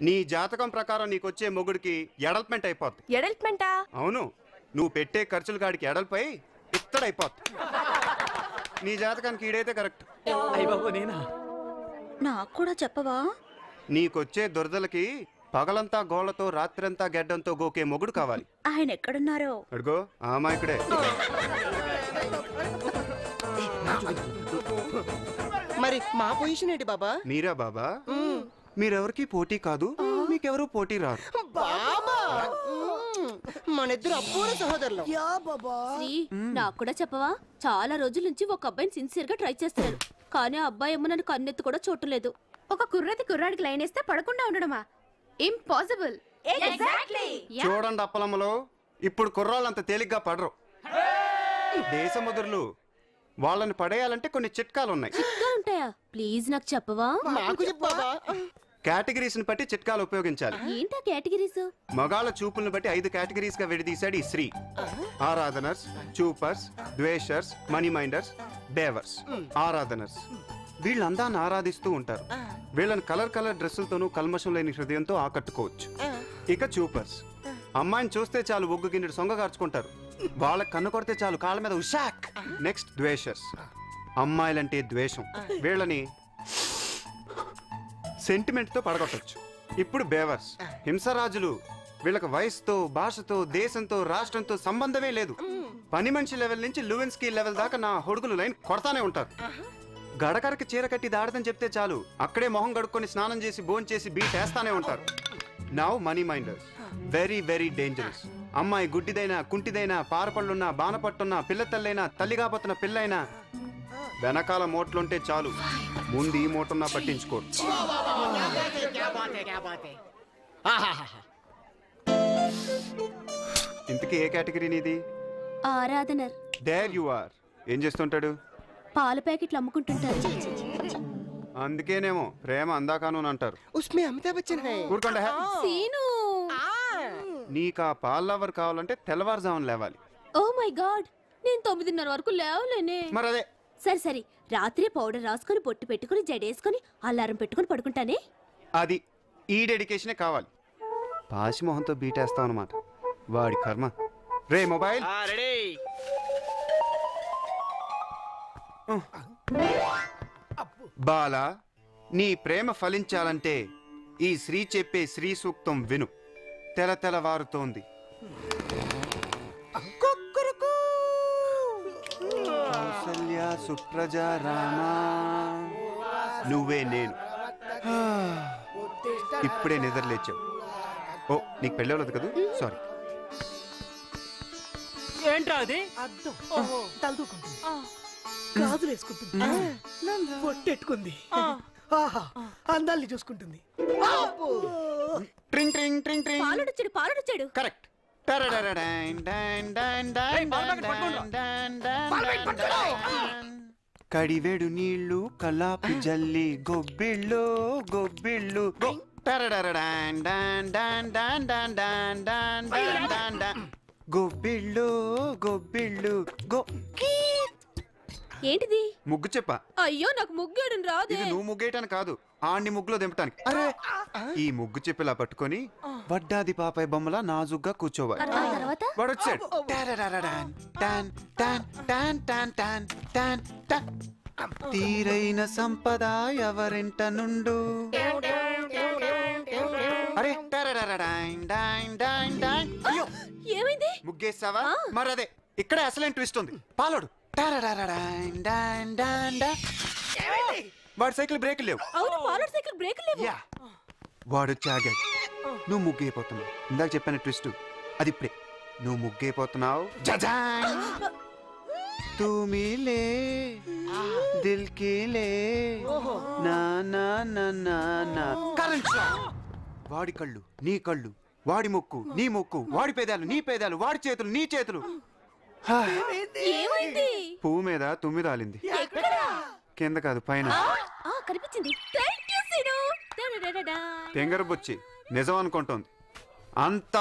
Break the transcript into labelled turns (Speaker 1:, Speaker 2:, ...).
Speaker 1: నీ జాతకం ప్రకారం నీకొచ్చే మొగుడికి ఎడల్ప్మెంట్ అయిపోద్ది.
Speaker 2: ఎడల్ప్మెంటా?
Speaker 1: అవును, నువ్వు పెట్టే ఖర్చులు కాడికి ఎడల్పై ఇత్తడైపోద్ది. నీ జాతకానికి ఈడైతే కరెక్ట్.
Speaker 2: నాకు కూడా చెప్పవా?
Speaker 1: నీకొచ్చే దురదలకి పగలంతా గోళ్లతో రాత్రంతా గెడ్డంతో గోకే మొగుడు కావాలి.
Speaker 2: ఆయన ఎక్కడున్నారో
Speaker 1: అడుగో ఆ అమాయకుడే.
Speaker 3: మరి మా పొజిషన్ ఏంటి బాబా?
Speaker 1: మీరా బాబా? మీరెవరికి పోటీ కాదు, మీకెవరు పోటీ రారు.
Speaker 3: బాబా మన ఇద్దరు అబ్బోర సహోదరులు.
Speaker 4: నాకు కూడా చెప్పవా? చాలా రోజుల నుంచి ఒక అబ్బాయిని సిన్సియర్ గా ట్రై చేస్తున్నాడు, కానీ ఆ అబ్బాయి ఏమో నన్ను కన్నెత్తి కూడా చూడలేదు.
Speaker 2: ఒక కుర్రాడికి లైన్ వేస్తే పడకుండా ఉండడమా? ఇంపాసిబుల్.
Speaker 1: చూడండి అప్పలమ్మలో, ఇప్పుడు కుర్రాళ్ళంత తేలిగ్గా పడరు. దేశముదురులు వాళ్ళని పడేయాలంటే కొన్ని చిట్కాలున్నాయి.
Speaker 4: ఉంటాయా? ప్లీజ్ నాకు చెప్పవా?
Speaker 3: మాకు చెప్పు బాబా.
Speaker 1: కేటగిరీస్ ని బట్టి చిట్కాలు ఉపయోగించాలి.
Speaker 4: ఏంటా కేటగిరీస్?
Speaker 1: మగాళ్ళ చూపులను బట్టి 5 కేటగిరీస్ గా విడదీశాడు ఈ శ్రీ. ఆరాధనర్స్, చూపర్స్, ద్వేషర్స్, మనీ మైండర్స్, బేవర్స్. ఆరాధనర్స్ వీళ్ళు అందాన్ని ఆరాధిస్తూ ఉంటారు. వీళ్ళని కలర్ డ్రెస్సులతోనూ కల్మషం లేని హృదయంతో ఆకట్టుకోవచ్చు. ఇక చూపర్స్ అమ్మాయిని చూస్తే చాలు ఒగ్గు గిన్నెడు సొంగగార్చుకుంటారు. వాళ్ళకి కన్ను కొడితే చాలు కాళ్ళ మీద ఉషాక్. నెక్స్ట్ ద్వేషర్స్, అమ్మాయిలంటే ద్వేషం. వీళ్ళని సెంటిమెంట్ తో పడగొట్టచ్చు. ఇప్పుడు బేవర్స్ హింసరాజులు. వీళ్ళకి వయసుతో, భాషతో, దేశంతో, రాష్ట్రంతో సంబంధమే లేదు. పని మనిషి లెవెల్ నుంచి లూవెన్స్కీ లెవెల్ దాకా నా హొడుగులు లైన్ కొడతానే ఉంటారు. గడకరకి చీర కట్టి దాడదని చెప్తే చాలు అక్కడే మొహం గడుక్కొని స్నానం చేసి భోంచేసి చేసి బీట్ వేస్తానే ఉంటారు. Now money minders, very very dangerous. అమ్మాయి గుడ్డిదైనా, కుంటిదైనా, పారపళ్ళున్నా, బానపట్టున్నా, పిల్ల తల్లైనా, తల్లిగాపోతున్న పిల్లైనా వెనకాల మోట్లుంటే చాలు, ముందు ఈ మోటున్నా పట్టించుకోరు. ఇంతకీ ఏ కేటగిరీ నీది?
Speaker 4: ఆరాధనర్.
Speaker 1: There you are. ఏం చేస్తుంటాడు?
Speaker 4: పాల ప్యాకెట్లు అమ్ముకుంటుంటారు.
Speaker 1: అందుకేనేమో ప్రేమ అందాకాను అంటారు.
Speaker 3: ఉస్మే అమితాబ్ బచ్చన్ హై.
Speaker 1: ఊరుకోండి.
Speaker 4: సీను,
Speaker 1: నీకు ఆ పాల లవర్ కావాలంటే తెల్లవారుజామున లేవాలి.
Speaker 4: ఓ మై గాడ్, నేను 9:30 వరకు లేవలేనే.
Speaker 1: మరి అదే.
Speaker 4: సరే రాత్రి పౌడర్ రాసుకొని బొట్టు పెట్టుకుని జడేసుకొని అలారం పెట్టుకుని పడుకుంటానే.
Speaker 1: అది ఈ డెడికేషనే కావాలి. పాసిమోహంతో బీటేస్తాం అనమాట. వాడి కర్మ. రే మొబైల్ బాలా, నీ ప్రేమ ఫలించాలంటే ఈ శ్రీ చెప్పే శ్రీ సూక్తం విను. తెలతెలవారుతోంది. కౌసల్య సుప్రజ రామా, నువ్వే నేను. ఇప్పుడే నిద్రలేచావు. ఓ, నీకు పెళ్ళి అవ్వలేదు కదా? సారీ.
Speaker 5: ఏంట్రా అది?
Speaker 6: తలదూకుంటుంది, గాజులు వేసుకుంటుంది, పొట్టెట్టుకుంది, అందాల్ని చూసుకుంటుంది.
Speaker 1: ట్రింగ్ ట్రింగ్ ట్రింగ్ ట్రింగ్.
Speaker 4: పాలుడొచ్చాడు.
Speaker 1: కరెక్ట్. కడివేడు నీళ్లు కలాపి జల్లి గొబ్బిళ్ళు గొబ్బిళ్ళు గో. గొబ్బిళ్ళు గొబ్బిళ్ళు గో.
Speaker 4: ఏంటిది?
Speaker 1: ముగ్గు చెప్పా.
Speaker 4: అయ్యో, నాకు ముగ్గేయడం రాదు.
Speaker 1: ఇది నువ్వు ముగ్గేయటానికి కాదు, ఆడిని ముగ్గులో దింపటానికి. అరే, ఈ ముగ్గు చెప్పిలా పట్టుకొని వడ్డాది పాపాయి బొమ్మలా నాజుగ్గా కూర్చోవాలి. వాడు వచ్చాడు. తీరైన సంపద ఎవరింట నుండు. అరే, అయ్యో,
Speaker 4: ఏమైంది?
Speaker 1: ముగ్గేసావా? మరదే ఇక్కడే అసలేం ట్విస్ట్ ఉంది. పాలోడు. వాడి సైకిల్ బ్రేక్ లేవు.
Speaker 4: అవును, పాలోడు సైకిల్ బ్రేక్ లేవు.
Speaker 1: వాడు చాగాడు. నువ్వు ముగ్గైపోతున్నావు. ఇందాక చెప్పాను ట్విస్ట్ అది ఇప్పుడే. నువ్వు ముగ్గైపోతున్నావు. తూమిలే దిల్కిలే నా నా నా నా నా. Current shock. వాడి కళ్ళు నీ కళ్ళు, వాడి ముక్కు నీ ముక్కు, వాడి పేదాలు నీ పేదాలు, వాడి చేతులు నీ చేతులు.
Speaker 4: ఏమైంది?
Speaker 1: పువ్వు మీద తుమ్మిద ఆలింది. కింద కాదు, పైన.
Speaker 4: కనిపించింది.
Speaker 1: తెంగర బొచ్చి నిజం అనుకుంటోంది. అంతా